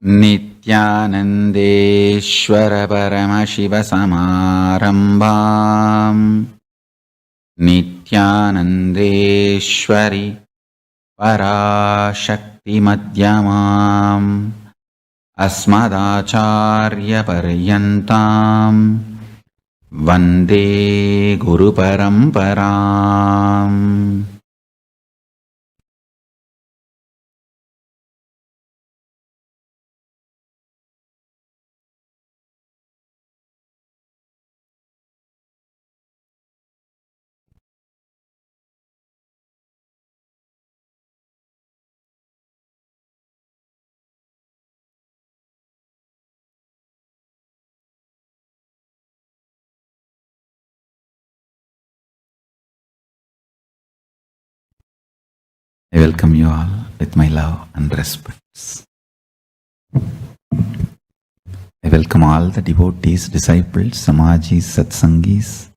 नित्यानन्देश्वर परमशिवसमारम्भाम् नित्यानन्देश्वरि पराशक्तिमध्यमाम् अस्मदाचार्यपर्यन्ताम् वन्दे गुरुपरम्पराम्. I welcome you all with my love and respects. I welcome all the devotees, disciples, Samajis, Satsangis,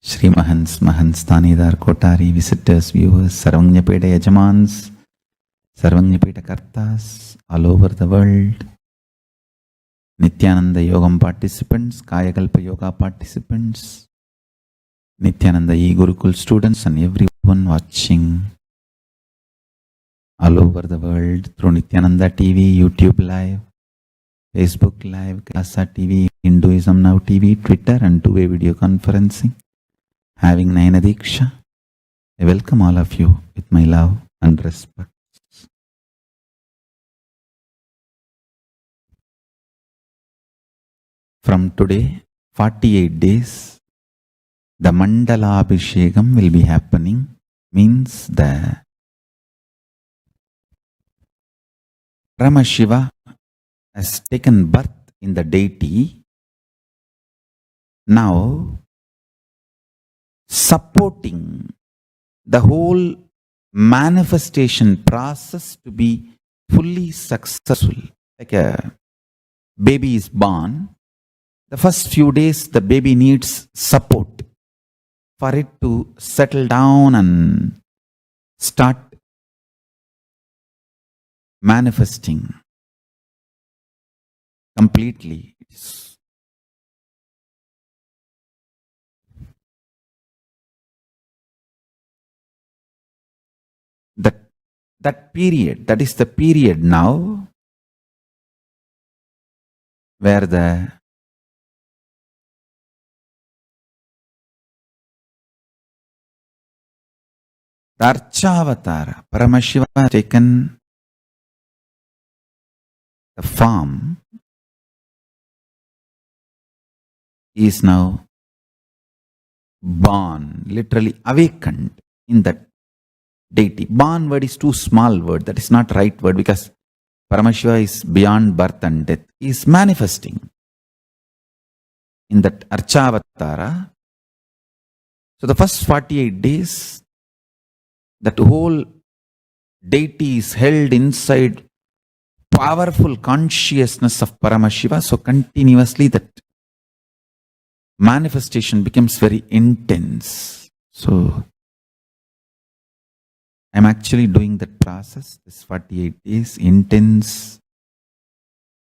Shri Mahants, Mahants, Tanidar, Kotari, visitors, viewers, Sarvanyapeta Yajamans, Sarvanyapeta Kartas, all over the world, Nityananda Yogam participants, Kayakalpa Yoga participants, Nityananda E-Gurukul students and everyone watching all over the world through Nityananda TV, YouTube Live, Facebook Live, Kasa TV, Hinduism Now TV, Twitter and two-way video conferencing, having Nayana Diksha. I welcome all of you with my love and respect. From today, 48 days, the Mandala Abhishekam will be happening, means the Brahma Shiva has taken birth in the deity, now supporting the whole manifestation process to be fully successful. Like a baby is born, the first few days the baby needs support for it to settle down and start manifesting completely. That period, that is the period now where the Archavatara, Paramashiva has taken the form, is now born, literally awakened in that deity. Born word is too small word, that is not right word, because Paramashiva is beyond birth and death. He is manifesting in that Archavatara. So the first 48 days, that whole deity is held inside powerful consciousness of Paramashiva. So continuously that manifestation becomes very intense. So I'm actually doing that process, this 48 days, intense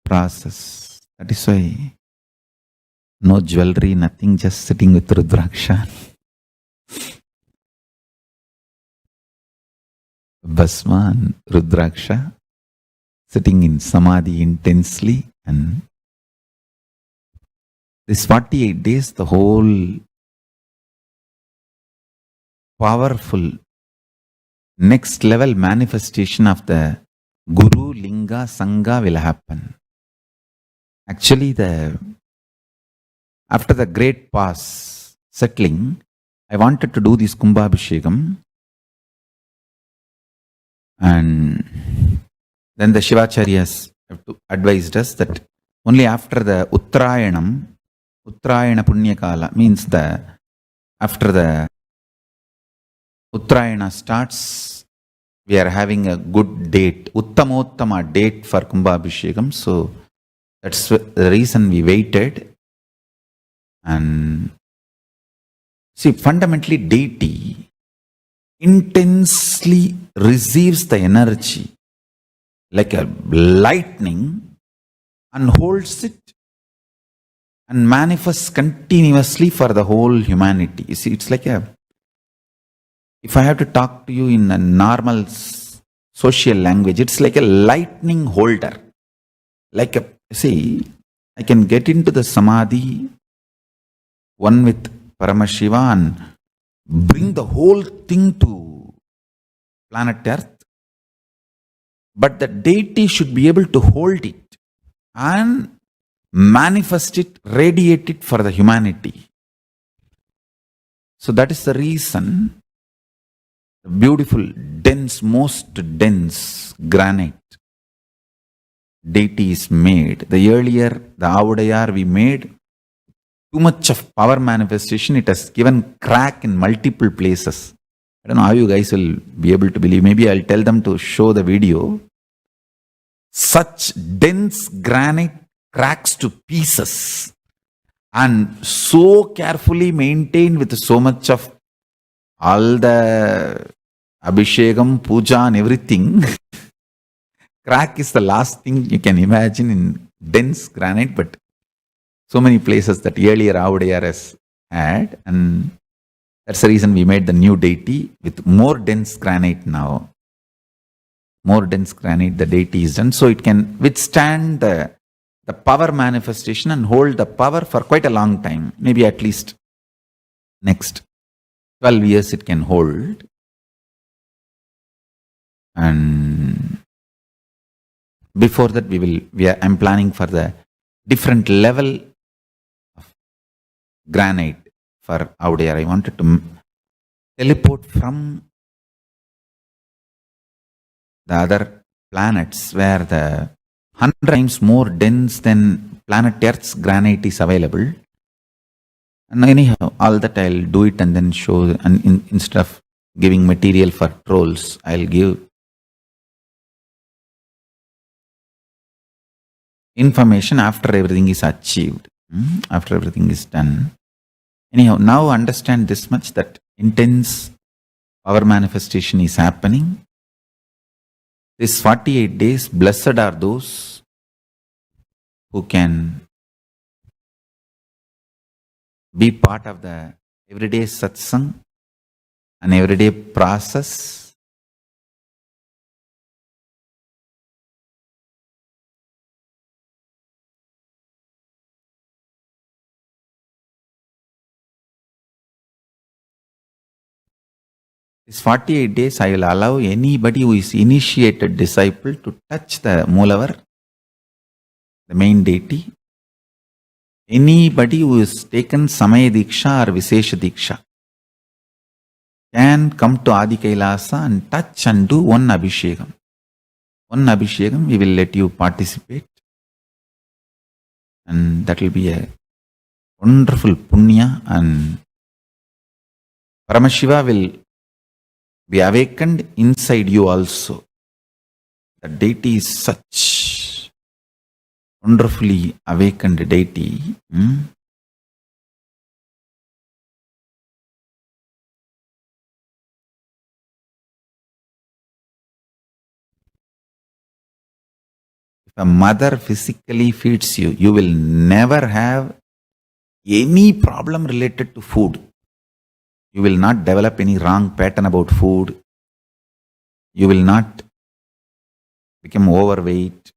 process. That is why no jewelry, nothing, just sitting with Rudraksha. Bhasma and Rudraksha, sitting in Samadhi intensely, and this 48 days, the whole powerful next level manifestation of the Guru, Linga, Sangha will happen. Actually, after the great pause settling, I wanted to do this Kumbhabhishekam, and then the Shivacharyas have advised us that only after the Uttrayanam, Uttrayana Punyakala, means after the Uttrayana starts, we are having a good date, Uttamottama date for Kumbhabhishekam. So that's the reason we waited. And see, fundamentally deity intensely receives the energy like a lightning and holds it and manifests continuously for the whole humanity. You see, it's like if I have to talk to you in a normal social language, it's like a lightning holder. See, I can get into the samadhi, one with Paramashiva, and bring the whole thing to planet Earth. But the deity should be able to hold it and manifest it, radiate it for the humanity. So that is the reason the beautiful, dense, most dense granite deity is made. The earlier, the Avudayar we made, too much of power manifestation, it has given crack in multiple places. I don't know how you guys will be able to believe. Maybe I'll tell them to show the video. Such dense granite cracks to pieces and so carefully maintained with so much of all the Abhishekam, Puja and everything. Crack is the last thing you can imagine in dense granite, but so many places that earlier Avudayar has had, and that's the reason we made the new deity with more dense granite now. More dense granite, the deity is done, so it can withstand the power manifestation and hold the power for quite a long time. Maybe at least next 12 years it can hold. And before that I'm planning for the different level of granite for Avudayar. I wanted to teleport from the other planets where the 100 times more dense than planet Earth's granite is available. And anyhow, all that I'll do it and then show, and instead of giving material for trolls, I'll give information after everything is achieved, after everything is done. Anyhow, now understand this much, that intense power manifestation is happening. This 48 days, blessed are those who can be part of the everyday satsang and everyday process. These 48 days, I will allow anybody who is initiated disciple to touch the Moolavar, the main deity. Anybody who has taken Samaya Diksha or Vishesha Diksha can come to Adi Kailasa and touch and do one Abhishekam. One Abhishekam, we will let you participate. And that will be a wonderful punya, and Paramashiva will be awakened inside you also. The deity is such wonderfully awakened deity. If a mother physically feeds you, you will never have any problem related to food. You will not develop any wrong pattern about food. You will not become overweight.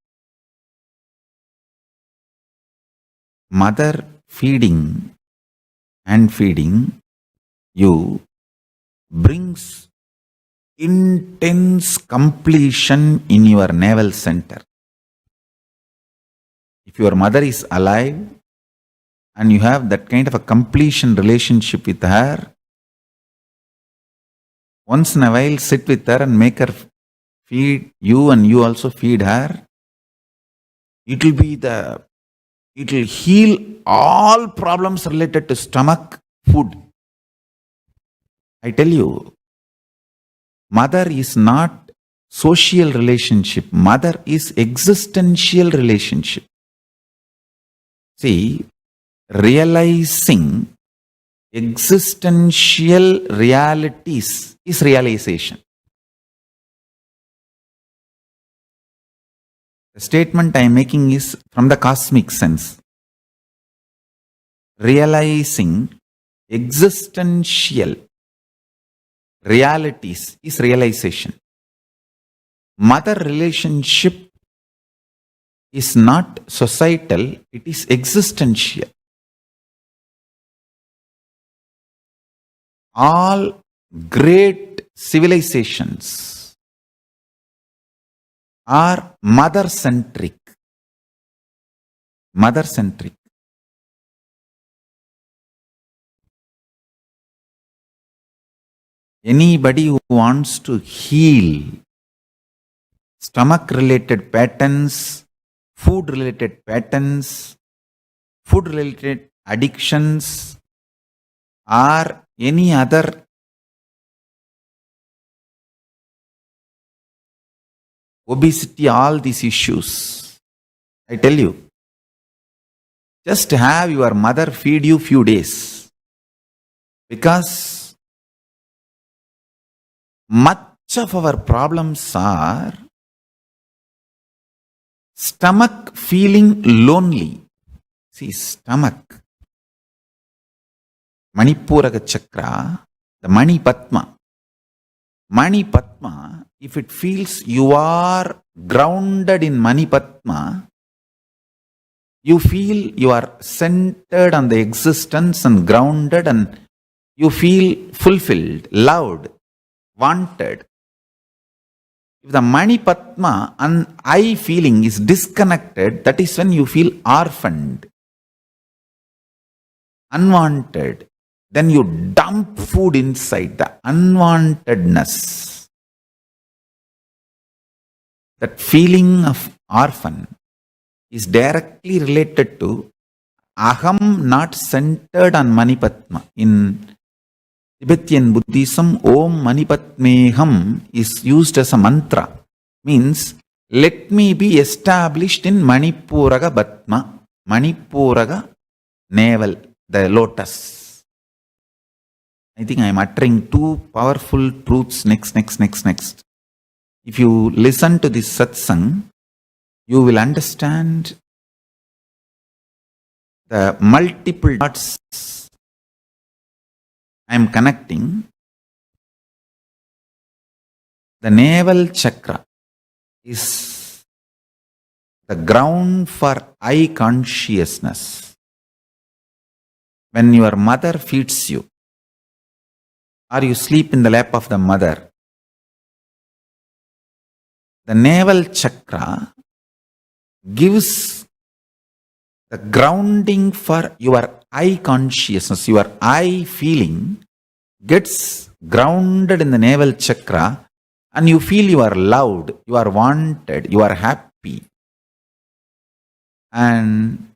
Mother feeding and feeding you brings intense completion in your navel center. If your mother is alive and you have that kind of a completion relationship with her, once in a while sit with her and make her feed you and you also feed her. It will heal all problems related to stomach, food. I tell you, mother is not social relationship. Mother is existential relationship. See, realizing existential realities is realization. The statement I am making is from the cosmic sense. Realizing existential realities is realization. Mother relationship is not societal, it is existential. All great civilizations are mother-centric. Mother-centric. Anybody who wants to heal stomach-related patterns, food-related patterns, food-related addictions, or any other obesity, all these issues, I tell you, just have your mother feed you few days, because much of our problems are stomach feeling lonely. See, stomach, Manipuraga chakra, the Mani Padma. Mani Padma, if it feels you are grounded in Mani Padma, you feel you are centered on the existence and grounded, and you feel fulfilled, loved, wanted. If the Mani Padma and I feeling is disconnected, that is when you feel orphaned, unwanted. Then you dump food inside, the unwantedness. That feeling of orphan is directly related to aham not centered on Manipadma. In Tibetan Buddhism, Om Manipadmeham is used as a mantra. Means, let me be established in Manipuraga Batma, Manipuraga navel, the lotus. I think I am uttering two powerful truths next. If you listen to this satsang, you will understand the multiple dots I am connecting. The navel chakra is the ground for I consciousness. When your mother feeds you, or you sleep in the lap of the mother, the navel chakra gives the grounding for your I consciousness. Your I feeling gets grounded in the navel chakra, and you feel you are loved, you are wanted, you are happy. And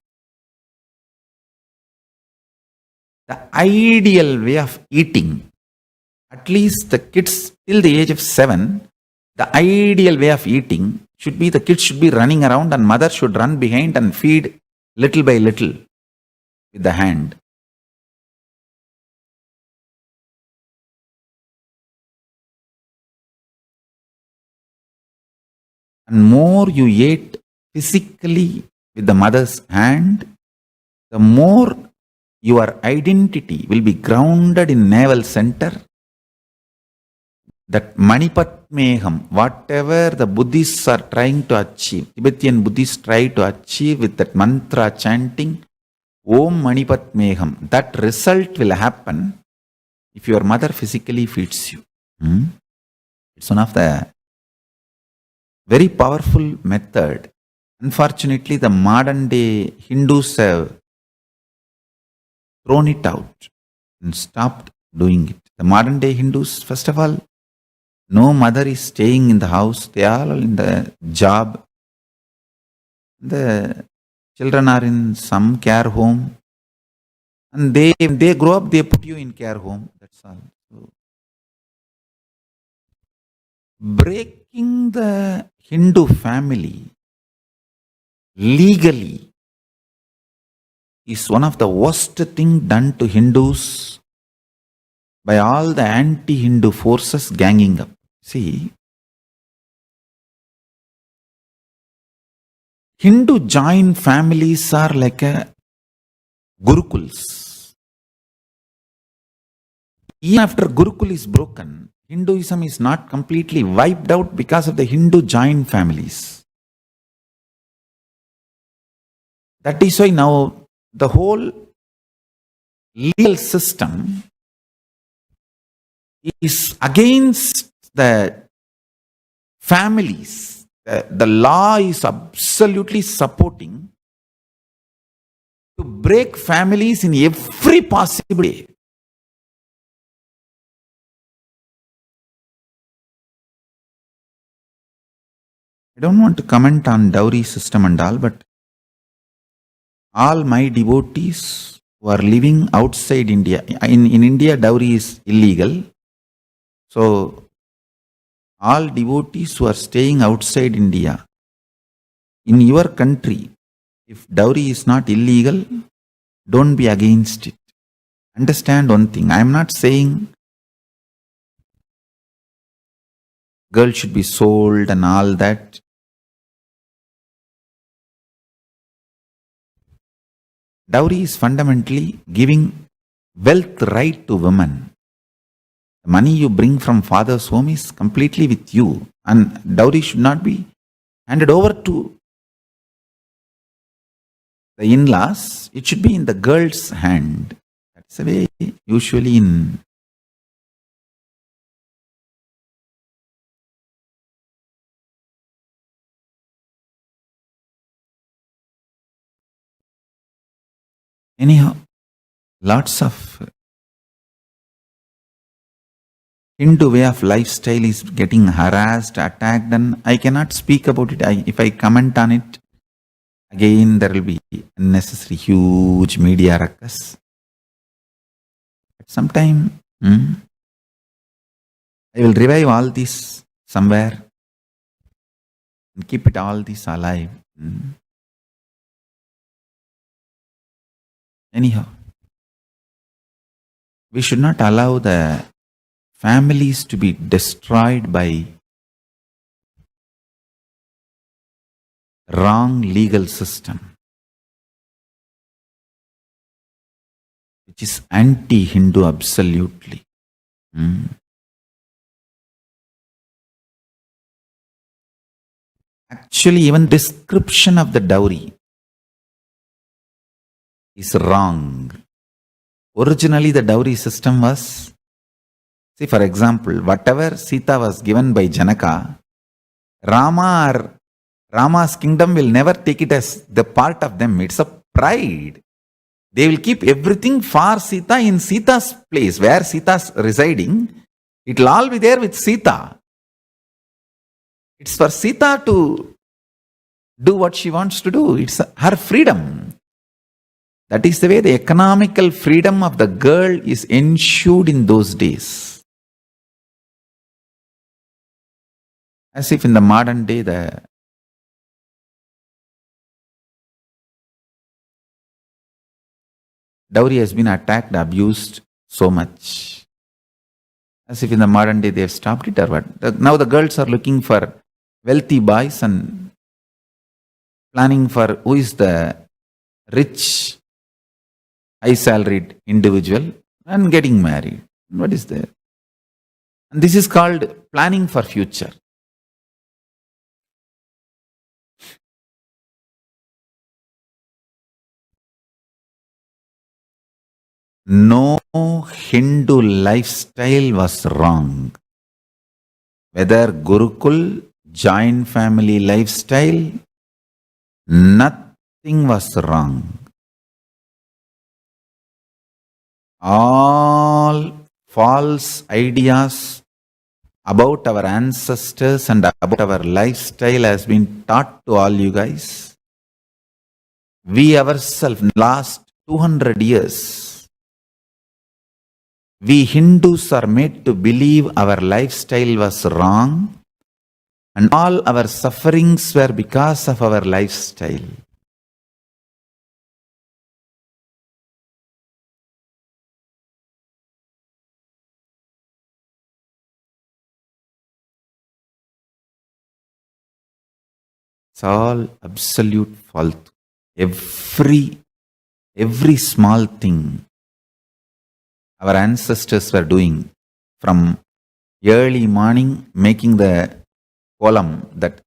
the ideal way of eating, at least the kids till the age of 7, the ideal way of eating should be the kids should be running around and mother should run behind and feed little by little with the hand. And more you ate physically with the mother's hand, the more your identity will be grounded in navel center. That Manipadmeham, whatever the Buddhists are trying to achieve, Tibetan Buddhists try to achieve with that mantra chanting, Om Manipadmeham, that result will happen if your mother physically feeds you. It's one of the very powerful method. Unfortunately, the modern day Hindus have thrown it out and stopped doing it. The modern day Hindus, first of all, no mother is staying in the house. They are all in the job. The children are in some care home. And they grow up, they put you in care home. That's all. So, breaking the Hindu family legally is one of the worst thing done to Hindus by all the anti-Hindu forces ganging up. See, Hindu Jain families are like a Gurukuls. Even after Gurukul is broken, Hinduism is not completely wiped out because of the Hindu Jain families. That is why now the whole legal system is against the families. The law is absolutely supporting to break families in every possible way. I don't want to comment on dowry system and all, but all my devotees who are living outside India, in India, dowry is illegal. So, all devotees who are staying outside India, in your country, if dowry is not illegal, don't be against it. Understand one thing, I am not saying girl should be sold and all that. Dowry is fundamentally giving wealth right to women. The money you bring from father's home is completely with you, and dowry should not be handed over to the in-laws. It should be in the girl's hand. That's the way usually in anyhow, lots of Hindu way of lifestyle is getting harassed, attacked, and I cannot speak about it. If I comment on it, again there will be unnecessary huge media ruckus. At some time, I will revive all this somewhere and keep it all this alive. Anyhow, we should not allow the families to be destroyed by wrong legal system, which is anti-Hindu absolutely. Actually, even description of the dowry is wrong. Originally, the dowry system was, see, for example, whatever Sita was given by Janaka, Rama's kingdom will never take it as the part of them. It's a pride. They will keep everything for Sita in Sita's place, where Sita's residing. It will all be there with Sita. It's for Sita to do what she wants to do. It's her freedom. That is the way the economical freedom of the girl is ensured in those days. As if in the modern day, the dowry has been attacked, abused so much. As if in the modern day they have stopped it or what. Now the girls are looking for wealthy boys and planning for who is the rich, high salaried individual and getting married. What is there? And this is called planning for future. No Hindu lifestyle was wrong. Whether Gurukul, Jain family lifestyle, nothing was wrong. All false ideas about our ancestors and about our lifestyle has been taught to all you guys. We ourselves, last 200 years, we Hindus are made to believe our lifestyle was wrong and all our sufferings were because of our lifestyle. It's all absolute fault. Every small thing our ancestors were doing, from early morning making the column, that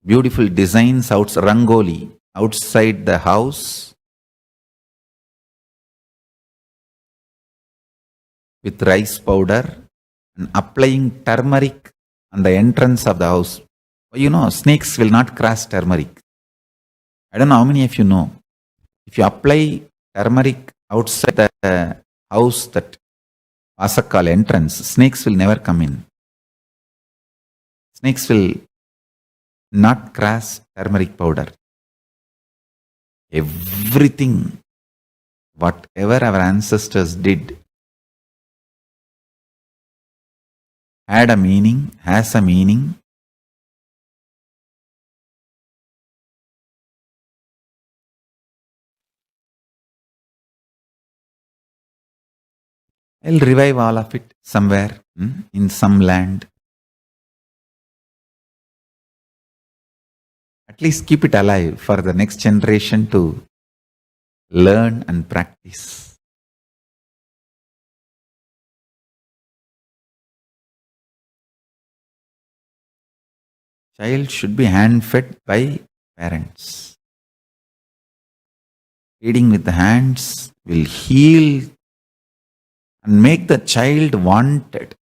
beautiful designs out rangoli outside the house with rice powder and applying turmeric on the entrance of the house. You know, snakes will not cross turmeric. I don't know how many of you know. If you apply turmeric outside the house, that Vasakal entrance, snakes will never come in. Snakes will not cross turmeric powder. Everything, whatever our ancestors did, had a meaning, has a meaning. I'll revive all of it somewhere in some land. At least keep it alive for the next generation to learn and practice. Child should be hand-fed by parents. Feeding with the hands will heal and make the child wanted.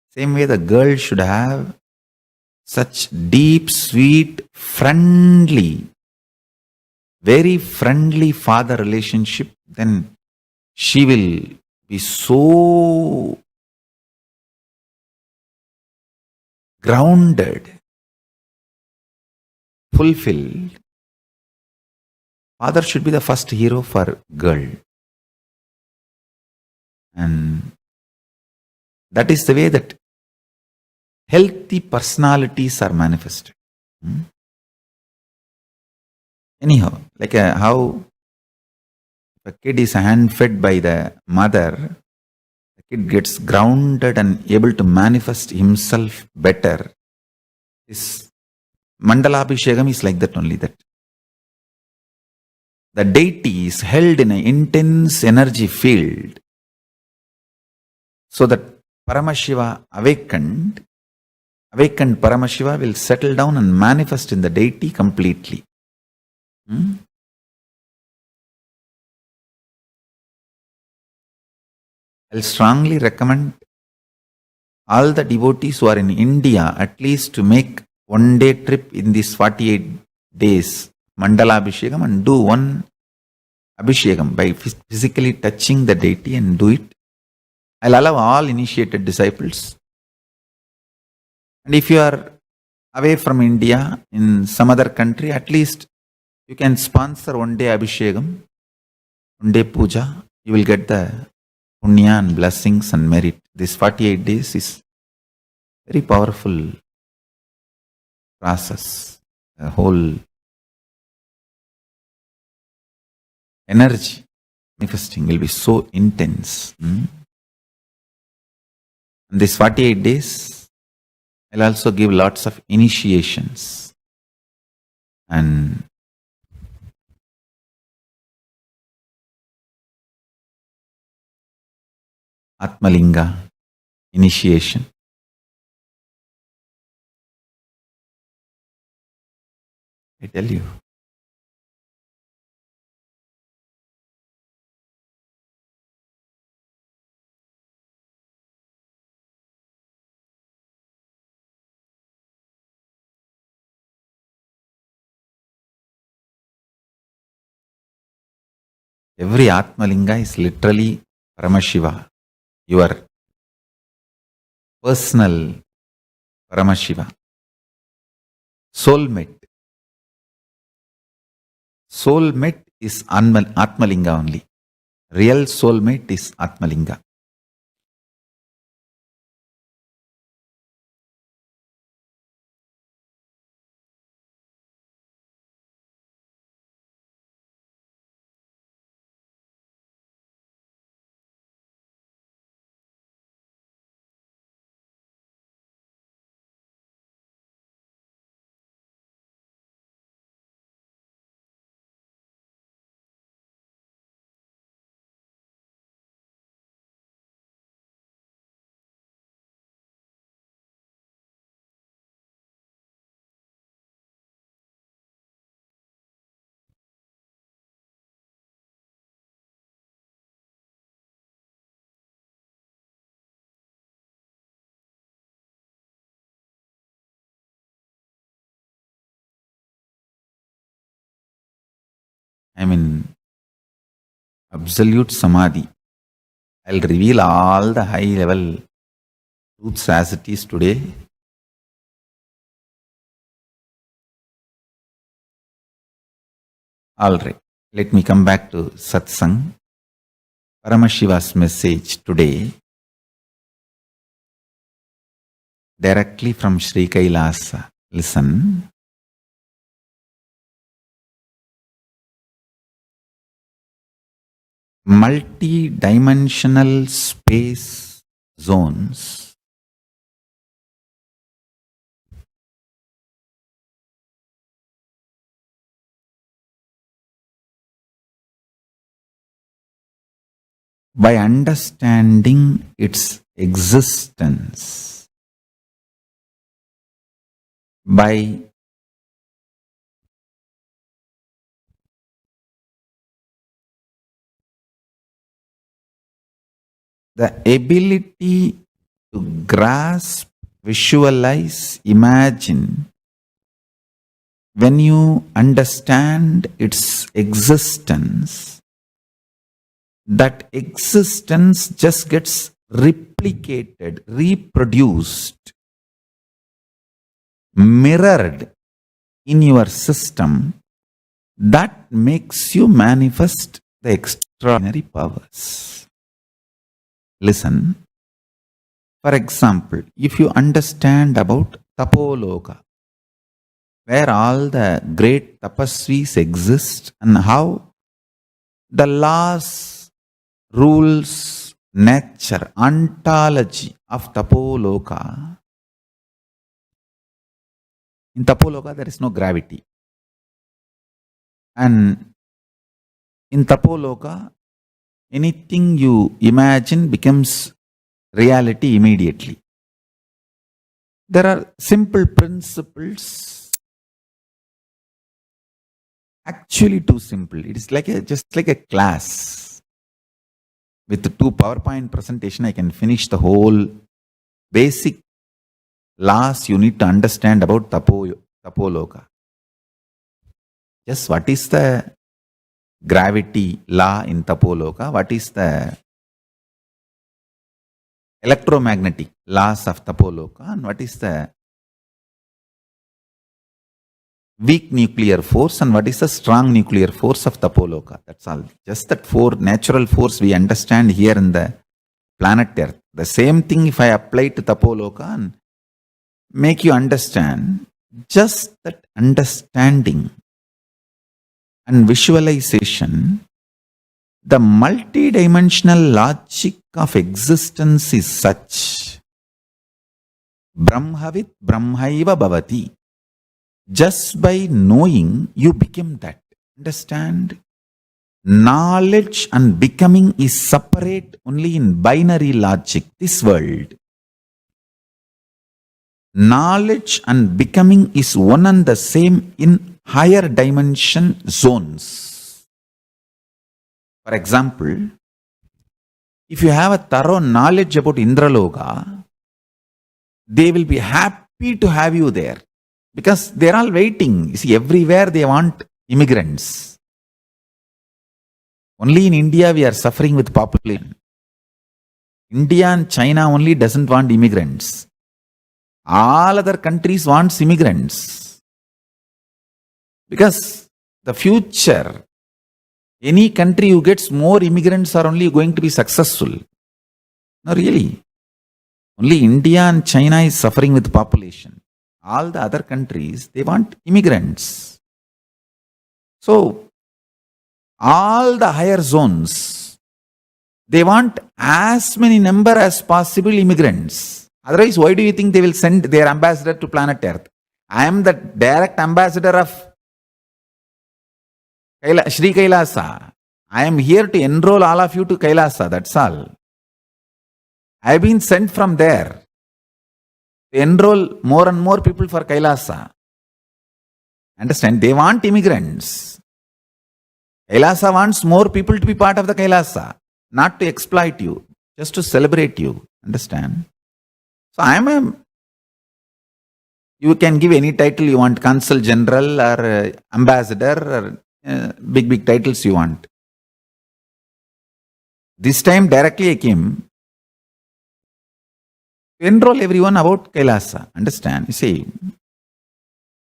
Same way the girl should have such deep, sweet, friendly, very friendly father relationship, then she will be so grounded, fulfilled. Father should be the first hero for girl. And that is the way that healthy personalities are manifested. Anyhow, like how a kid is hand-fed by the mother, the kid gets grounded and able to manifest himself better. This Mandalabhishekam is like that only, that the deity is held in an intense energy field so that Paramashiva awakened Paramashiva will settle down and manifest in the deity completely. I'll strongly recommend all the devotees who are in India at least to make one day trip in these 48 days Mandala Abhishekam and do one Abhishekam by physically touching the deity and do it. I'll allow all initiated disciples. And if you are away from India in some other country, at least you can sponsor one day Abhishekam, one day Puja. You will get the punya and blessings and merit. This 48 days is very powerful process. The whole energy manifesting will be so intense. And this 48 days, I'll also give lots of initiations and Atmalinga initiation. I tell you. Every Atmalinga is literally Paramashiva, your personal Paramashiva. Soulmate. Soulmate is Atmalinga only. Real soulmate is Atmalinga. I mean, absolute samadhi. I'll reveal all the high level truths as it is today. All right, let me come back to satsang. Paramashiva's message today, directly from Sri Kailasa. Listen. Multi-dimensional space zones by understanding its existence, by the ability to grasp, visualize, imagine, when you understand its existence, that existence just gets replicated, reproduced, mirrored in your system. That makes you manifest the extraordinary powers. Listen. For example, if you understand about Tapoloka, where all the great tapasvis exist and how the laws, rules, nature, ontology of Tapoloka. In Tapoloka, there is no gravity. And in Tapoloka, anything you imagine becomes reality immediately. There are simple principles, actually too simple. It is like just like a class. With the 2 PowerPoint presentation, I can finish the whole basic laws you need to understand about Tapoloka. Just what is the gravity law in Tapoloka? What is the electromagnetic laws of Tapoloka? And what is the weak nuclear force and what is the strong nuclear force of Tapoloka? That's all. Just that 4 natural force we understand here in the planet Earth. The same thing if I apply to Tapoloka and make you understand, just that understanding and visualization, the multidimensional logic of existence is such. Brahmavit Brahmaiva Bhavati. Just by knowing, you become that. Understand? Knowledge and becoming is separate only in binary logic, this world. Knowledge and becoming is one and the same in higher dimension zones. For example, if you have a thorough knowledge about Indraloka, they will be happy to have you there. Because they're all waiting. You see, everywhere they want immigrants. Only in India we are suffering with population. India and China only doesn't want immigrants. All other countries want immigrants. Because the future, any country who gets more immigrants are only going to be successful. No, really. Only India and China is suffering with population. All the other countries, they want immigrants. So, all the higher zones, they want as many number as possible immigrants. Otherwise, why do you think they will send their ambassador to planet Earth? I am the direct ambassador of Sri Kailasa. I am here to enroll all of you to Kailasa, that's all. I have been sent from there. Enroll more and more people for Kailasa. Understand? They want immigrants. Kailasa wants more people to be part of the Kailasa, not to exploit you, just to celebrate you. Understand? So you can give any title you want, consul general or ambassador or big titles you want. This time directly I came to enroll everyone about Kailasa. Understand? You see,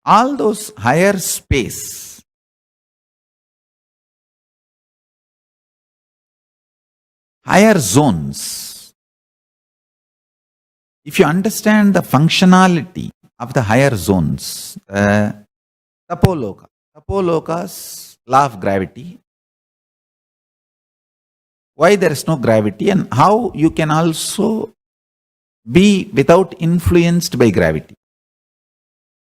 all those higher space, higher zones, if you understand the functionality of the higher zones, Tapoloka's law of gravity, why there is no gravity, and how you can also be without influenced by gravity.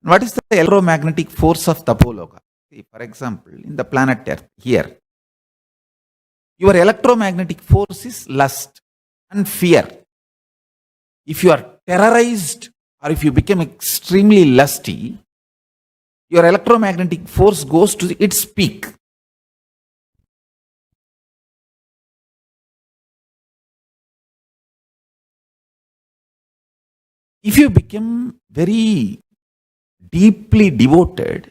What is the electromagnetic force of Tapoloka? See, for example, in the planet Earth, here, your electromagnetic force is lust and fear. If you are terrorized or if you become extremely lusty, your electromagnetic force goes to its peak. If you become very deeply devoted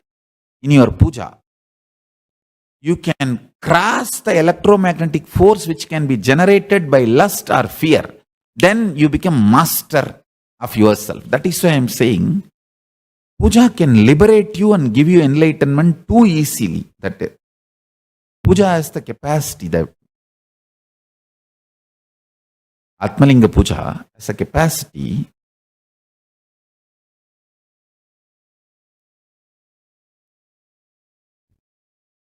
in your puja, you can cross the electromagnetic force which can be generated by lust or fear. Then you become master of yourself. That is why I am saying puja can liberate you and give you enlightenment too easily. That puja has the capacity, that Atmalinga puja has a capacity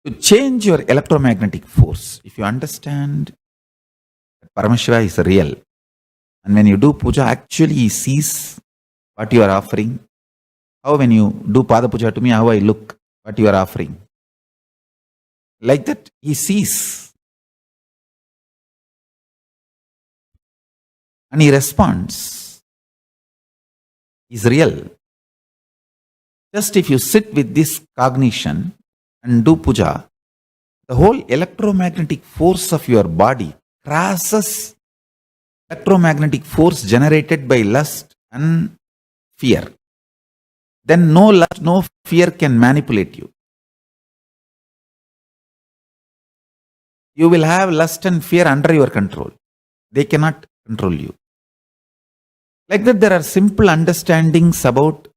to change your electromagnetic force. If you understand that Paramashiva is real, and when you do puja, actually he sees what you are offering. How when you do Pada Puja to me, how I look, what you are offering. Like that, he sees. And he responds. He's real. Just if you sit with this cognition and do puja, the whole electromagnetic force of your body crosses electromagnetic force generated by lust and fear. Then no lust, no fear can manipulate you. You will have lust and fear under your control. They cannot control you. Like that, there are simple understandings about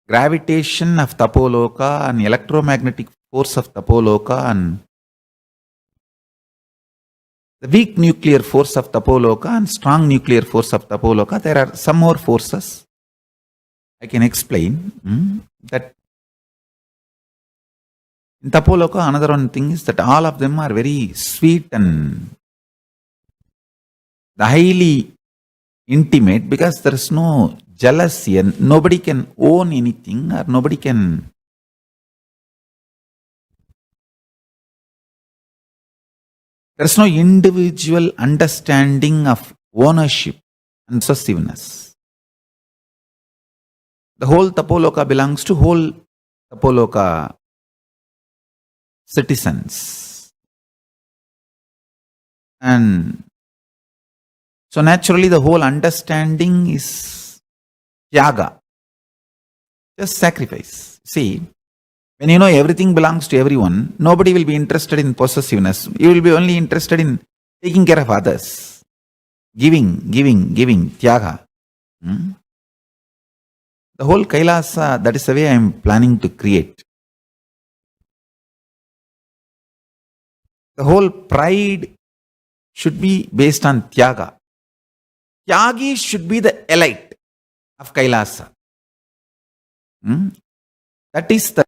gravitation of Tapoloka and electromagnetic force of Tapoloka and the weak nuclear force of Tapoloka and strong nuclear force of Tapoloka. There are some more forces I can explain. That in Tapoloka, another one thing is that all of them are very sweet and highly intimate, because there is no jealousy and nobody can own anything, or nobody can there is no individual understanding of ownership and possessiveness. The whole Tapoloka belongs to whole Tapoloka citizens. And so naturally the whole understanding is Tyaga, just sacrifice. See, when you know everything belongs to everyone, nobody will be interested in possessiveness. You will be only interested in taking care of others. Giving, Tyaga. The whole Kailasa, that is the way I am planning to create. The whole pride should be based on Tyaga. Tyagi should be the elite of Kailasa. That is the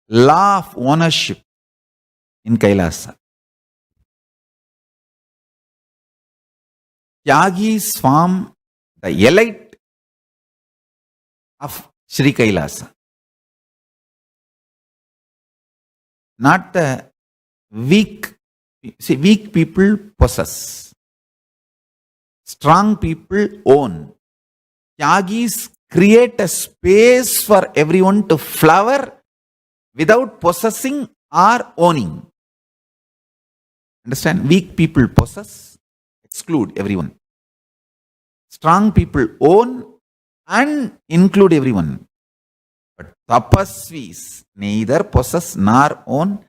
law of ownership in Kailasa. Tyagis form the elite of Sri Kailasa. Not the weak. See, weak people possess. Strong people own. Tyagis create a space for everyone to flower without possessing or owning. Understand? Weak people possess, exclude everyone. Strong people own, and include everyone. But tapasvis neither possess nor own.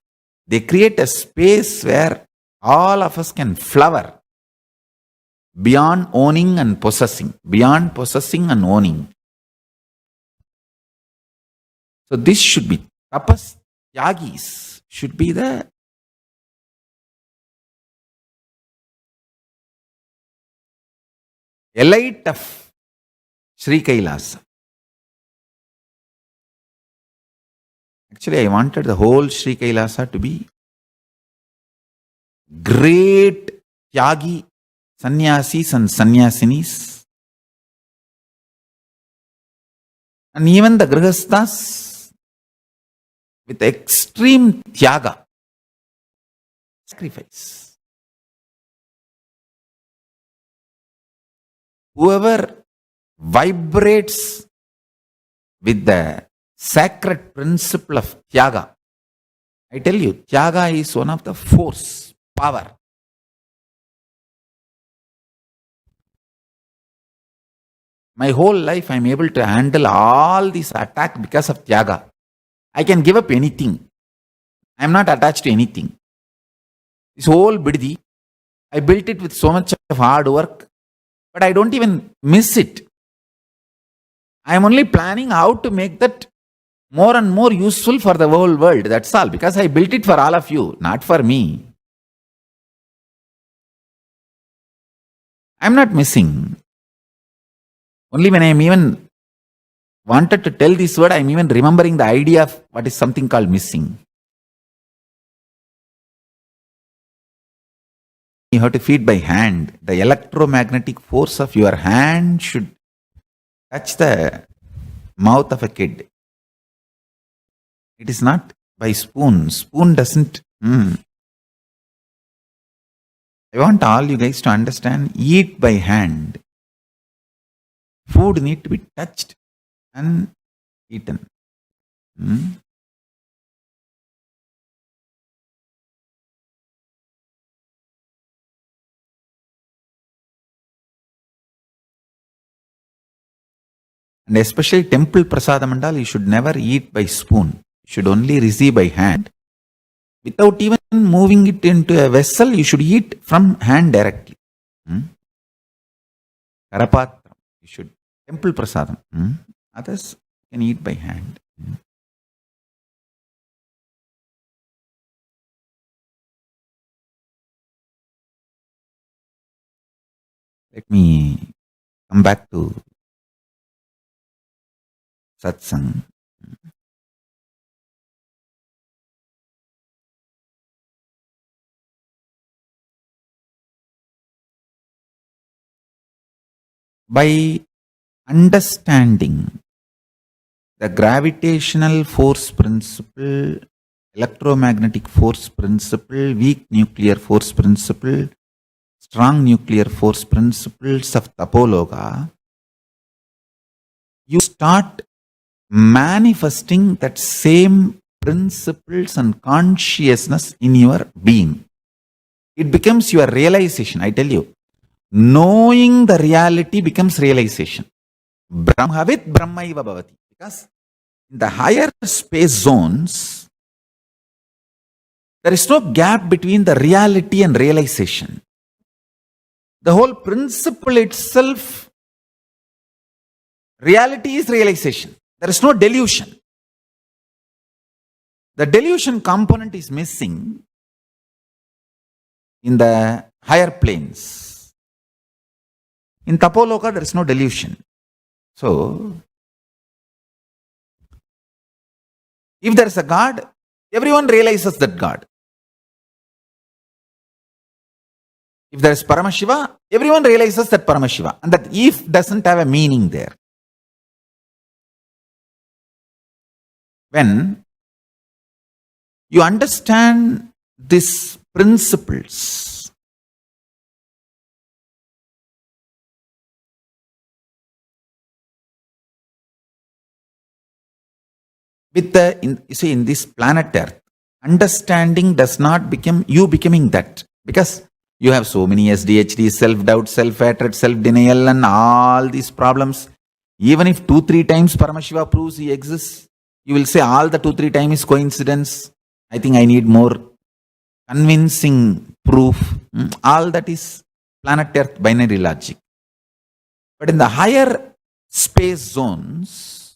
They create a space where all of us can flower beyond owning and possessing, beyond possessing and owning. So this should be tapas yagis, should be the elite of Sri Kailasa. Actually, I wanted the whole Sri Kailasa to be great Tyagi sannyasis and sannyasinis, and even the grihasthas with extreme tyaga, sacrifice. Whoever vibrates with the sacred principle of tyaga, I tell you, tyaga is one of the force, power. My whole life I am able to handle all these attacks because of tyaga. I can give up anything. I am not attached to anything. This whole biddi, I built it with so much of hard work, but I don't even miss it. I am only planning how to make that more and more useful for the whole world. That's all. Because I built it for all of you, not for me. I am not missing. Only when I am even wanted to tell this word, I am even remembering the idea of what is something called missing. You have to feed by hand. The electromagnetic force of your hand should touch the mouth of a kid. It is not by spoon. Spoon doesn't. I want all you guys to understand, eat by hand. Food need to be touched and eaten. And especially temple prasadamandal, you should never eat by spoon. You should only receive by hand. Without even moving it into a vessel, you should eat from hand directly. Karapatram, you should. Temple prasadam. Others can eat by hand. Let me come back to satsang. By understanding the gravitational force principle, electromagnetic force principle, weak nuclear force principle, strong nuclear force principles of Tapoloka, you start manifesting that same principles and consciousness in your being. It becomes your realization, I tell you. Knowing the reality becomes realization. Brahmavit Brahmaiva Bhavati. Because in the higher space zones, there is no gap between the reality and realization. The whole principle itself, reality is realization. There is no delusion. The delusion component is missing in the higher planes. In Tapoloka, there is no delusion. So, if there is a God, everyone realizes that God. If there is Paramashiva, everyone realizes that Paramashiva. And that if doesn't have a meaning there. When you understand these principles, with the, in this planet Earth, understanding does not become you becoming that. Because you have so many SDHD, self-doubt, self-hatred, self-denial and all these problems. Even if 2-3 times Paramashiva proves he exists, you will say all the 2-3 times is coincidence. I think I need more convincing proof. All that is planet Earth binary logic. But in the higher space zones,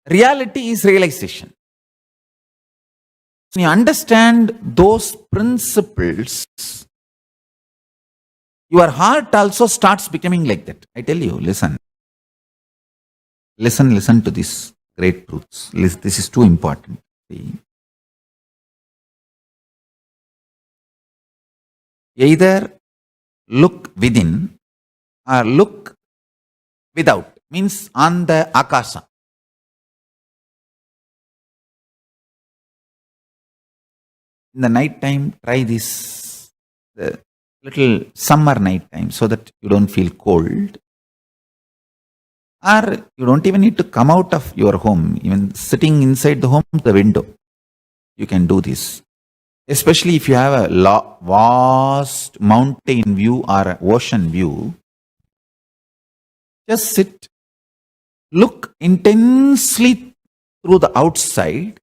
reality is realization. So you understand those principles, your heart also starts becoming like that. I tell you, listen. Listen to these great truths. This is too important. See? Either look within or look without, means on the akasha. In the night time, try this little summer night time so that you don't feel cold. Or you don't even need to come out of your home, even sitting inside the home, the window. You can do this. Especially if you have a vast mountain view or ocean view, just sit, look intensely through the outside.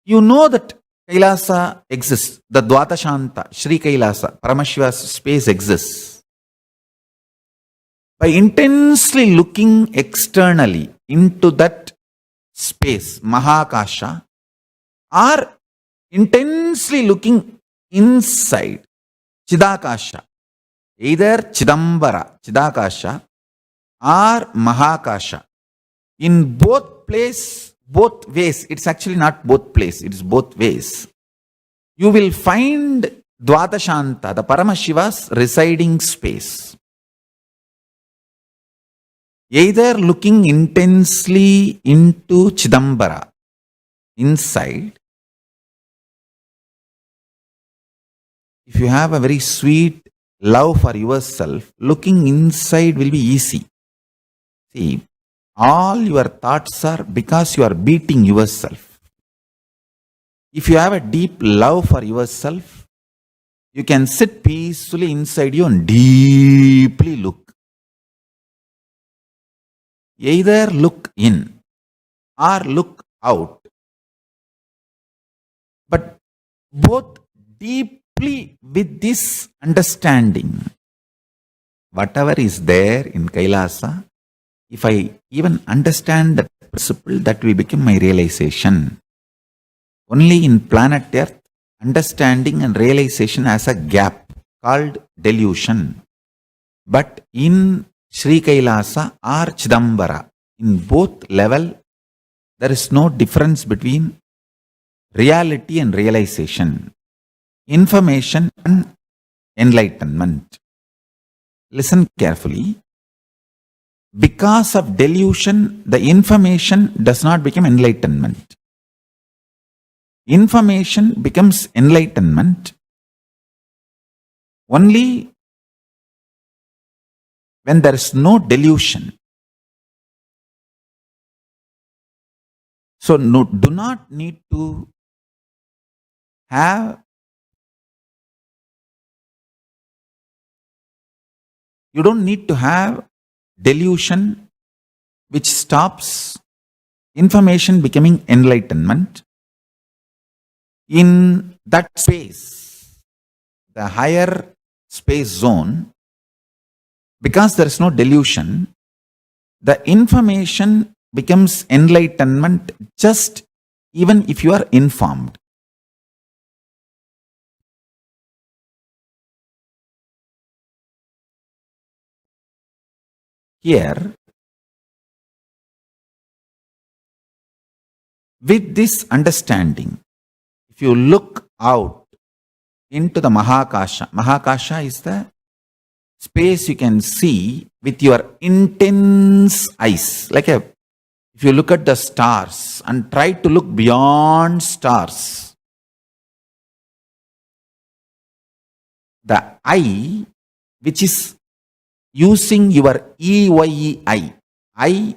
You know that Kailasa exists, the Dvatashanta, Sri Kailasa, Paramashiva's space exists. By intensely looking externally into that space, Mahakasha, or intensely looking inside, Chidakasha, either Chidambara, Chidakasha, or Mahakasha, in both ways, it's actually not both place, it is both ways. You will find Dvatashanta, the Paramashiva's residing space. Either looking intensely into Chidambara, inside. If you have a very sweet love for yourself, looking inside will be easy. See, all your thoughts are because you are beating yourself. If you have a deep love for yourself, you can sit peacefully inside you and deeply look. Either look in or look out. But both deeply with this understanding. Whatever is there in Kailasa, if I even understand that principle, that will become my realization. Only in planet Earth, understanding and realization has a gap called delusion. But in Sri Kailasa or Chidambara, in both level, there is no difference between reality and realization, information and enlightenment. Listen carefully. Because of delusion, the information does not become enlightenment. Information becomes enlightenment only when there is no delusion. So do not need to have, you don't need to have delusion which stops information becoming enlightenment. In that space, the higher space zone, because there is no delusion, the information becomes enlightenment just even if you are informed. Here, with this understanding, if you look out into the Mahakasha, Mahakasha is the space you can see with your intense eyes. If you look at the stars and try to look beyond stars, the eye, which is using your EYE eye,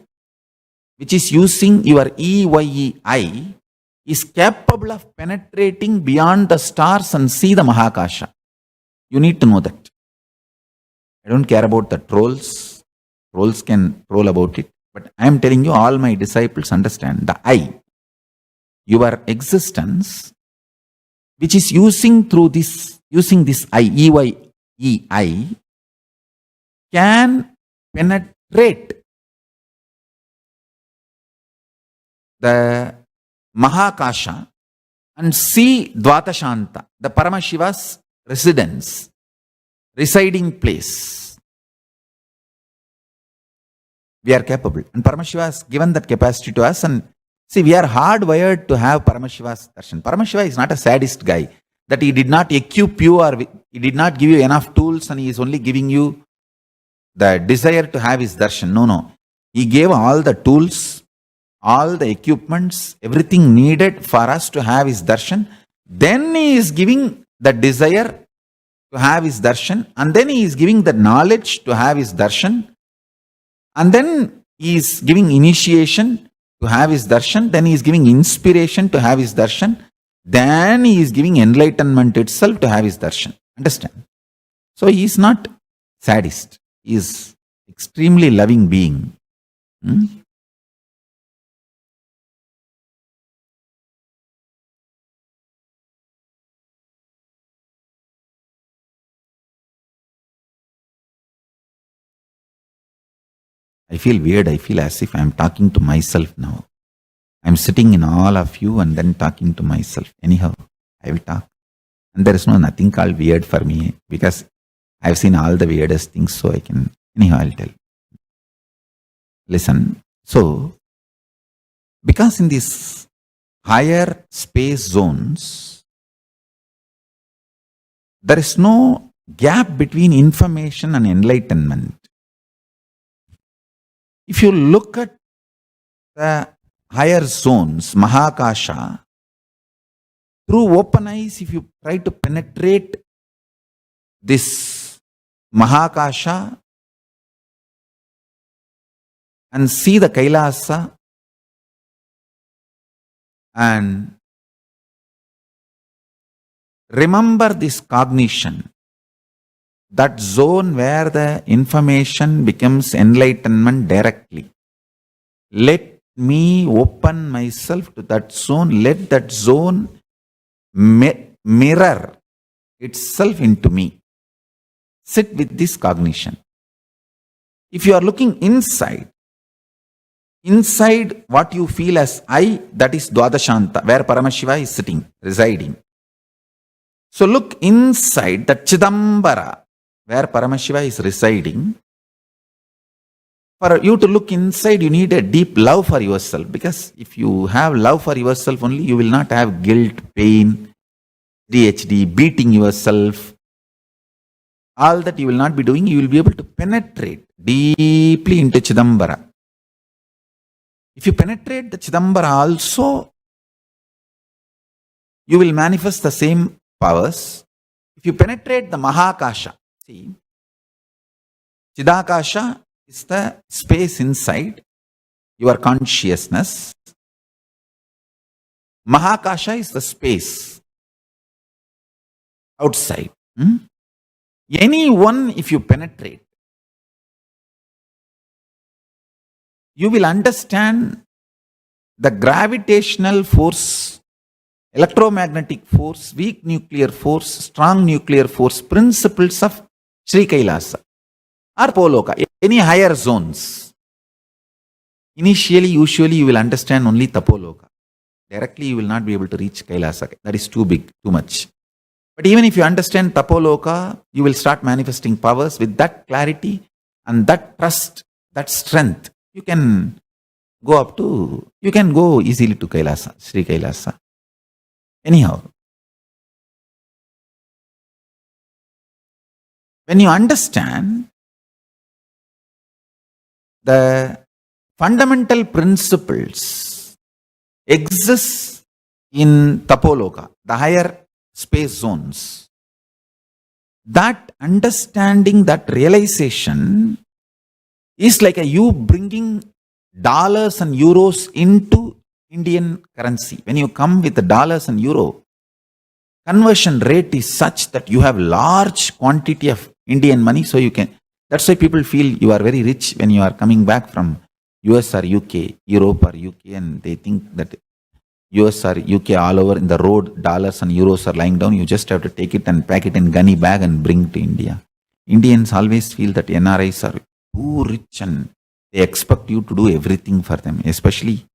which is using your EYE eye, is capable of penetrating beyond the stars and see the Mahakasha. You need to know that. I don't care about the trolls. Trolls can troll about it. But I am telling you, all my disciples understand the I, your existence, which is using this I, EYEI, can penetrate the Mahakasha and see Dvatashanta, the Paramashiva's residence, residing place. We are capable. And Paramashiva has given that capacity to us. And see, we are hardwired to have Paramashiva's darshan. Paramashiva is not a sadist guy, that he did not equip you or he did not give you enough tools and he is only giving you the desire to have his darshan. No. He gave all the tools, all the equipments, everything needed for us to have his darshan. Then he is giving the desire to have his darshan, and then he is giving the knowledge to have his darshan, and then he is giving initiation to have his darshan, then he is giving inspiration to have his darshan, then he is giving enlightenment itself to have his darshan. Understand? So he is not sadist. He is extremely loving being. I feel weird. I feel as if I am talking to myself now. I am sitting in all of you and then talking to myself. Anyhow, I will talk. And there is nothing called weird for me because I have seen all the weirdest things, so I can. Anyhow, I'll tell. Listen. So, because in these higher space zones, there is no gap between information and enlightenment. If you look at the higher zones, Mahakasha, through open eyes, if you try to penetrate this Mahakasha and see the Kailasa and remember this cognition, that zone where the information becomes enlightenment directly. Let me open myself to that zone. Let that zone mirror itself into me. Sit with this cognition. If you are looking inside what you feel as I, that is Dwadashanta, where Paramashiva is sitting, residing. So look inside that Chidambara, where Paramashiva is residing. For you to look inside, you need a deep love for yourself, because if you have love for yourself only, you will not have guilt, pain, DHD, beating yourself. All that you will not be doing. You will be able to penetrate deeply into Chidambara. If you penetrate the Chidambara also, you will manifest the same powers. If you penetrate the Mahakasha, see, Chidakasha is the space inside your consciousness. Mahakasha is the space outside. Any one, if you penetrate, you will understand the gravitational force, electromagnetic force, weak nuclear force, strong nuclear force, principles of Sri Kailasa or Tapoloka, any higher zones. Initially, usually you will understand only Tapoloka. Directly you will not be able to reach Kailasa. That is too big, too much. But even if you understand Tapoloka, you will start manifesting powers with that clarity and that trust, that strength. You can go easily to Kailasa, Sri Kailasa. Anyhow, when you understand the fundamental principles exist in Tapoloka, the higher space zones, that understanding, that realization is like you bringing dollars and euros into Indian currency. When you come with the dollars and euro, conversion rate is such that you have large quantity of Indian money, so you can, That's why people feel you are very rich when you are coming back from US or UK, Europe or UK, and they think that US or UK all over in the road, dollars and euros are lying down. You just have to take it and pack it in gunny bag and bring to India. Indians always feel that NRIs are too rich and they expect you to do everything for them, especially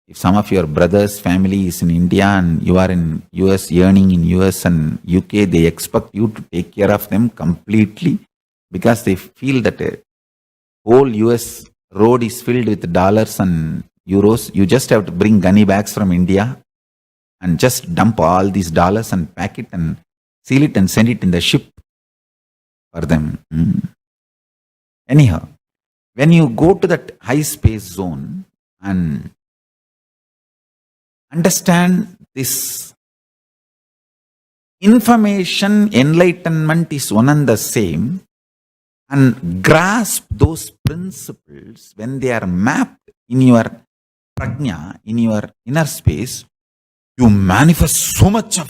if some of your brother's family is in India and you are in US earning in US and UK, they expect you to take care of them completely because they feel that a whole US road is filled with dollars and euros. You just have to bring gunny bags from India and just dump all these dollars and pack it and seal it and send it in the ship for them. Anyhow, when you go to that high space zone and understand this information, enlightenment is one and the same, and grasp those principles when they are mapped in your prajna, in your inner space, you manifest so much of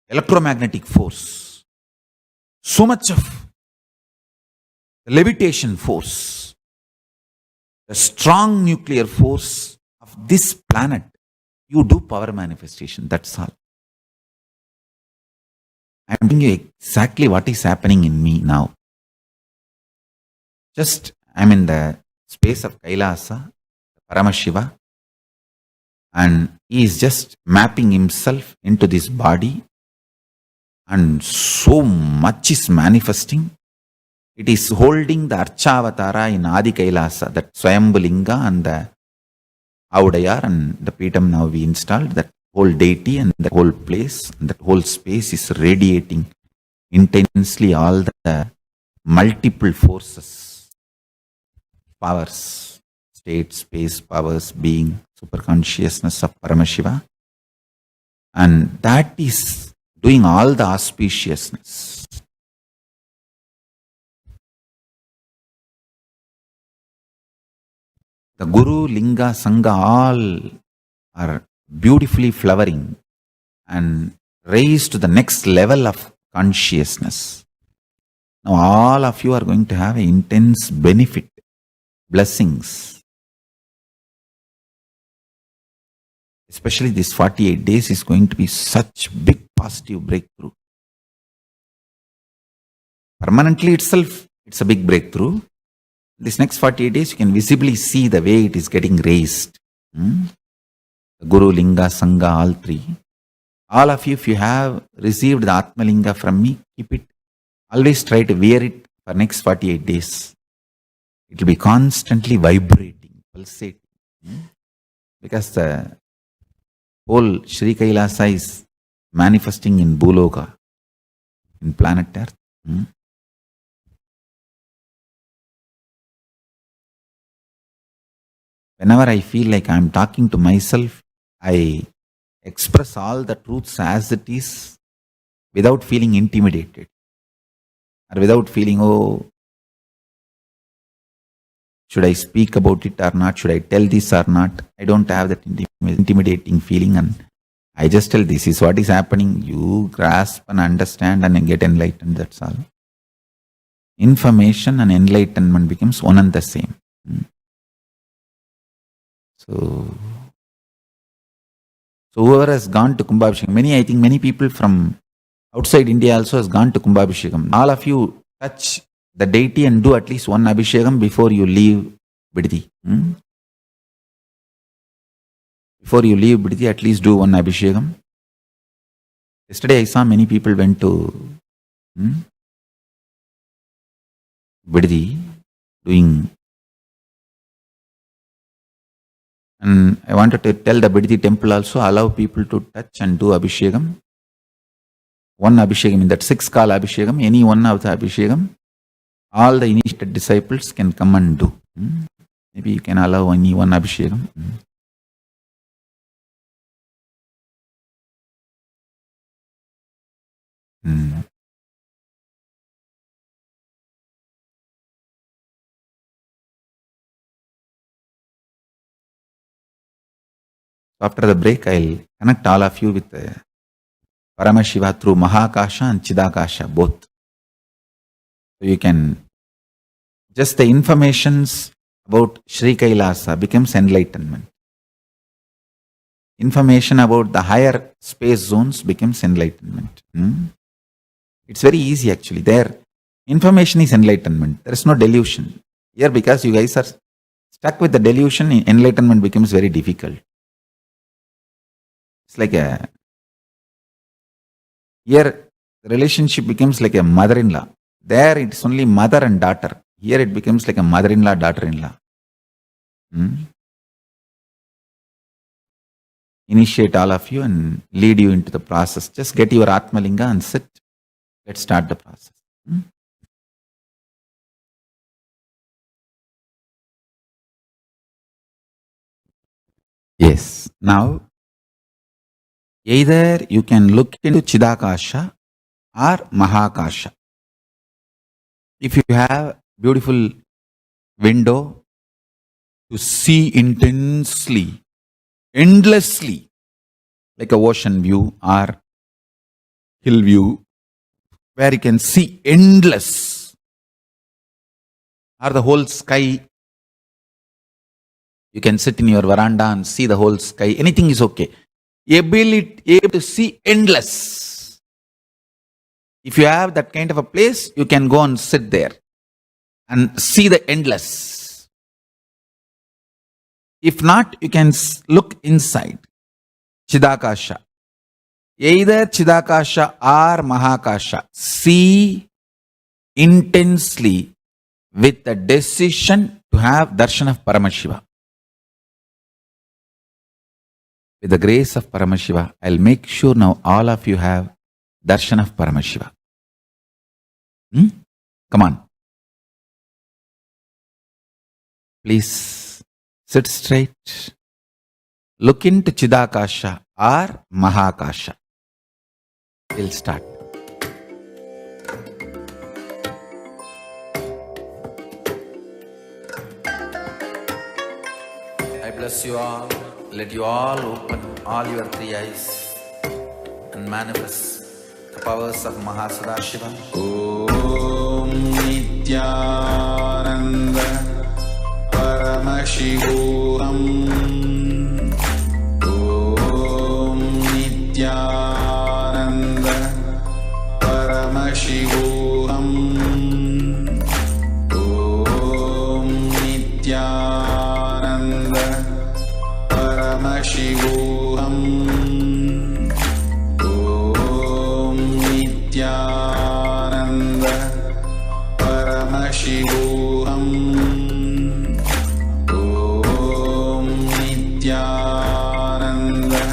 electromagnetic force, so much of levitation force, the strong nuclear force of this planet. You do power manifestation, that's all. I am telling you exactly what is happening in me now. Just, I'm in the space of Kailasa, Paramashiva, and he is just mapping himself into this body, and so much is manifesting. It is holding the Archavatara in Adi Kailasa, that Swayambhulinga and the Audayar and the Peetam now we installed, that whole deity and the whole place and that whole space is radiating intensely all the multiple forces, powers, state, space, powers, being, superconsciousness of Paramashiva. And that is doing all the auspiciousness. The Guru, Linga, Sangha all are beautifully flowering and raised to the next level of consciousness. Now all of you are going to have an intense benefit, blessings. Especially this 48 days is going to be such big positive breakthrough. Permanently itself, it's a big breakthrough. This next 48 days, you can visibly see the way it is getting raised. Guru, Linga, Sangha, all three. All of you, if you have received the Atma Linga from me, keep it. Always try to wear it for next 48 days. It will be constantly vibrating, pulsating. Because the whole Sri Kailasa is manifesting in Bhuloka, in planet Earth. Whenever I feel like I am talking to myself, I express all the truths as it is without feeling intimidated or without feeling, oh, should I speak about it or not? Should I tell this or not? I don't have that intimidating feeling, and I just tell this is what is happening. You grasp and understand and get enlightened, that's all. Information and enlightenment becomes one and the same. So whoever has gone to Kumbhabhishekam, I think many people from outside India also has gone to Kumbhabhishekam. All of you touch the deity and do at least one Abhishekam before you leave Biddi. Before you leave Biddi, at least do one Abhishekam. Yesterday I saw many people went to Biddi doing. And I wanted to tell the Biddi temple also, allow people to touch and do Abhishekam. One Abhishekam, in that 6 Kala Abhishekam, any one of the Abhishekam, all the initiated disciples can come and do. Maybe you can allow only one Abhishekam. After the break, I'll connect all of you with Paramashiva through Mahakasha and Chidakasha, both. So you can, just the informations about Sri Kailasa becomes enlightenment. Information about the higher space zones becomes enlightenment. It's very easy actually. There, information is enlightenment. There is no delusion. Here, because you guys are stuck with the delusion, enlightenment becomes very difficult. It's like here, the relationship becomes like a mother-in-law. There, it's only mother and daughter. Here, it becomes like a mother-in-law, daughter-in-law. Initiate all of you and lead you into the process. Just get your Atmalinga and sit. Let's start the process. Yes. Now, either you can look into Chidakasha or Mahakasha. If you have beautiful window to see intensely, endlessly, like a ocean view or hill view, where you can see endless, or the whole sky, you can sit in your veranda and see the whole sky, anything is okay. Able to see endless. If you have that kind of a place, you can go and sit there and see the endless. If not, you can look inside. Chidakasha. Either Chidakasha or Mahakasha. See intensely with the decision to have darshan of Paramashiva. With the grace of Paramashiva, I'll make sure now all of you have darshan of Paramashiva. Come on. Please sit straight. Look into Chidakasha or Mahakasha. We'll start. I bless you all. Let you all open all your three eyes and manifest the powers of Mahasadashiva. Om Nityananda Paramashivoham. Om Nityananda Paramashivoham. Om Nityananda Paramashivoham. Om Nityananda Paramashivoham. Om Nityananda Paramashivoham. Om Nityananda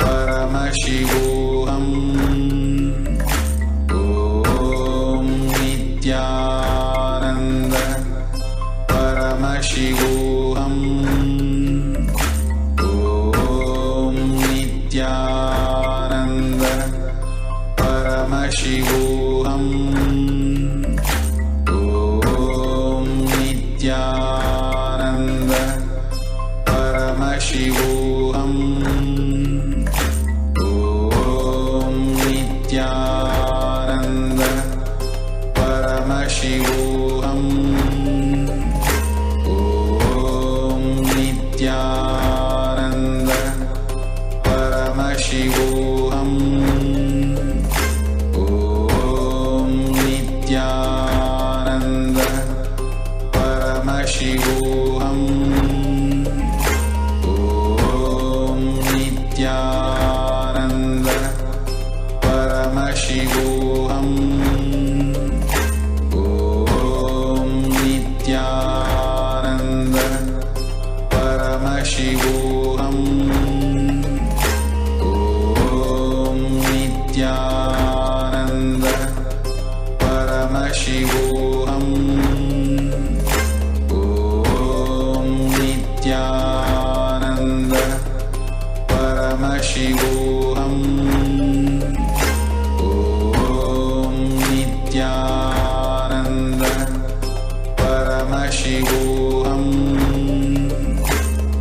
Paramashivoham. Om Nityananda Paramashivoham. Om Nityananda Paramashivoham. Om Nityananda Paramashivoham. Om Nityananda Paramashivoham. Om Nityananda Paramashivoham. Om Nityananda Paramashivoham. Om Nityananda Paramashivoham. Om Nityananda Paramashivoham. Om Nityananda Paramashivoham. Om Nityananda Paramashivoham.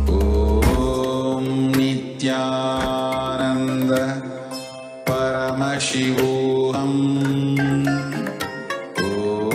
Om Nityananda Paramashivoham. Om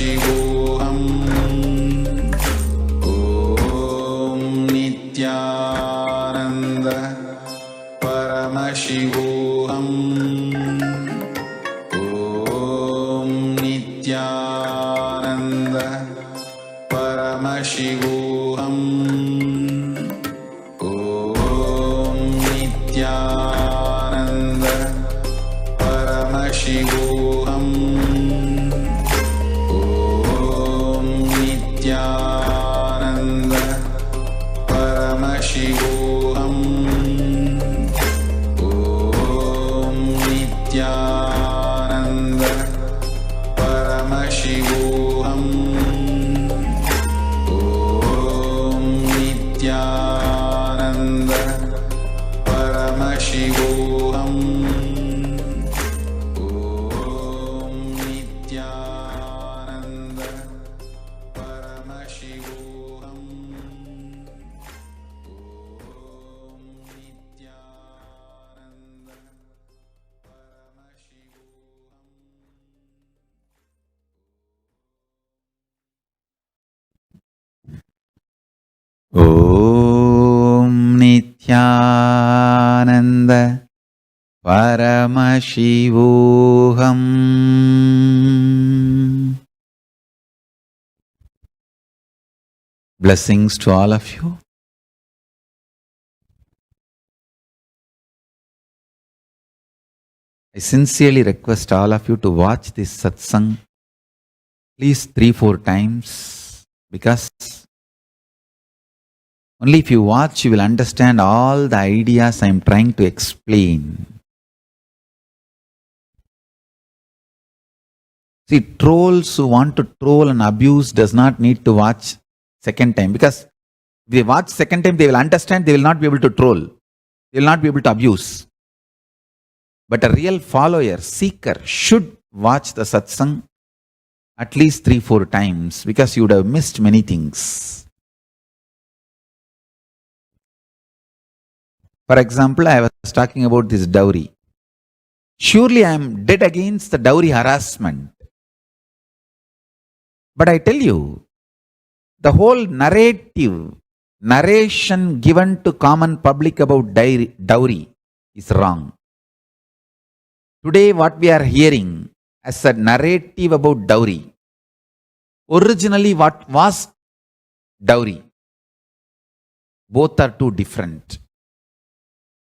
परमशिवोऽहम् ॐ नित्यानन्द परमशिवोऽहम् ॐ नित्यानन्द परमशिवोऽहम् ॐ नित्यानन्द परमशिवोऽहम् ॐ नित्यानन्द परमशिवोऽहम् ॐ नित्यानन्द परमशिवोऽहम् ॐ नित्यानन्द परमशिवोऽहम् ॐ नित्यानन्द परमशिवोऽहम् ॐ नित्यानन्द परमशिवोऽहम् Blessings to all of you. I sincerely request all of you to watch this satsang at least 3-4 times, because only if you watch you will understand all the ideas I am trying to explain. See, trolls who want to troll and abuse does not need to watch second time, because if they watch second time they will understand, they will not be able to troll, they will not be able to abuse. But a real follower, seeker should watch the satsang at least 3-4 times, because you would have missed many things. For example, I was talking about this dowry. Surely I am dead against the dowry harassment. But I tell you, the whole narration given to common public about dowry is wrong. Today what we are hearing as a narrative about dowry, originally what was dowry? Both are too different.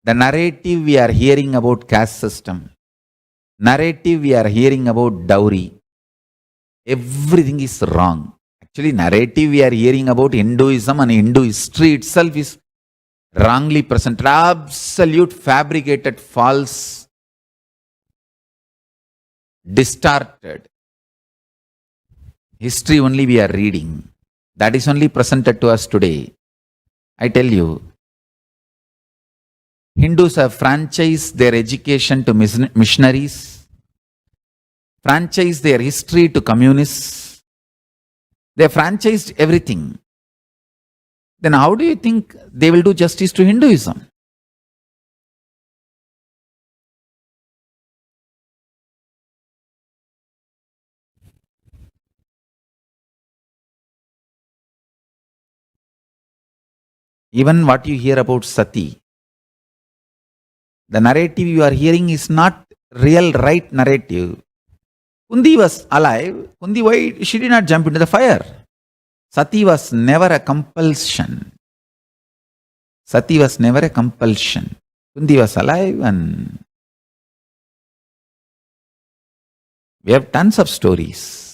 The narrative we are hearing about caste system, narrative we are hearing about dowry, everything is wrong. Actually, narrative we are hearing about Hinduism and Hindu history itself is wrongly presented, absolute fabricated, false, distorted history only we are reading. That is only presented to us today. I tell you, Hindus have franchised their education to missionaries, franchised their history to communists. They have franchised everything. Then how do you think they will do justice to Hinduism? Even what you hear about Sati, the narrative you are hearing is not real right narrative. Kundi was alive. Kundi, why she did not jump into the fire? Sati was never a compulsion. Sati was never a compulsion. Kundi was alive, and we have tons of stories.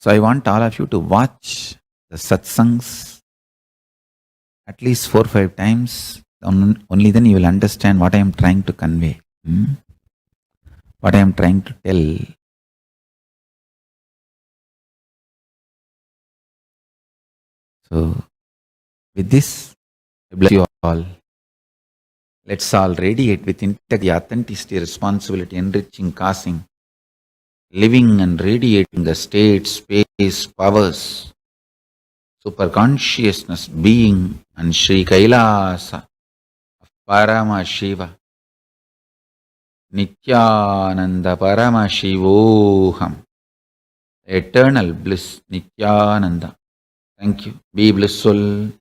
So I want all of you to watch the satsangs at least 4-5 times. Only then you will understand what I am trying to convey, what I am trying to tell. So with this, I bless you all. Let's all radiate with integrity, authenticity, responsibility, enriching, causing living and radiating the state, space, powers, super consciousness, being, and Sri Kailasa, Parama Shiva, Nityananda Parama Shivoham, eternal bliss, Nityananda. Thank you. Be blissful.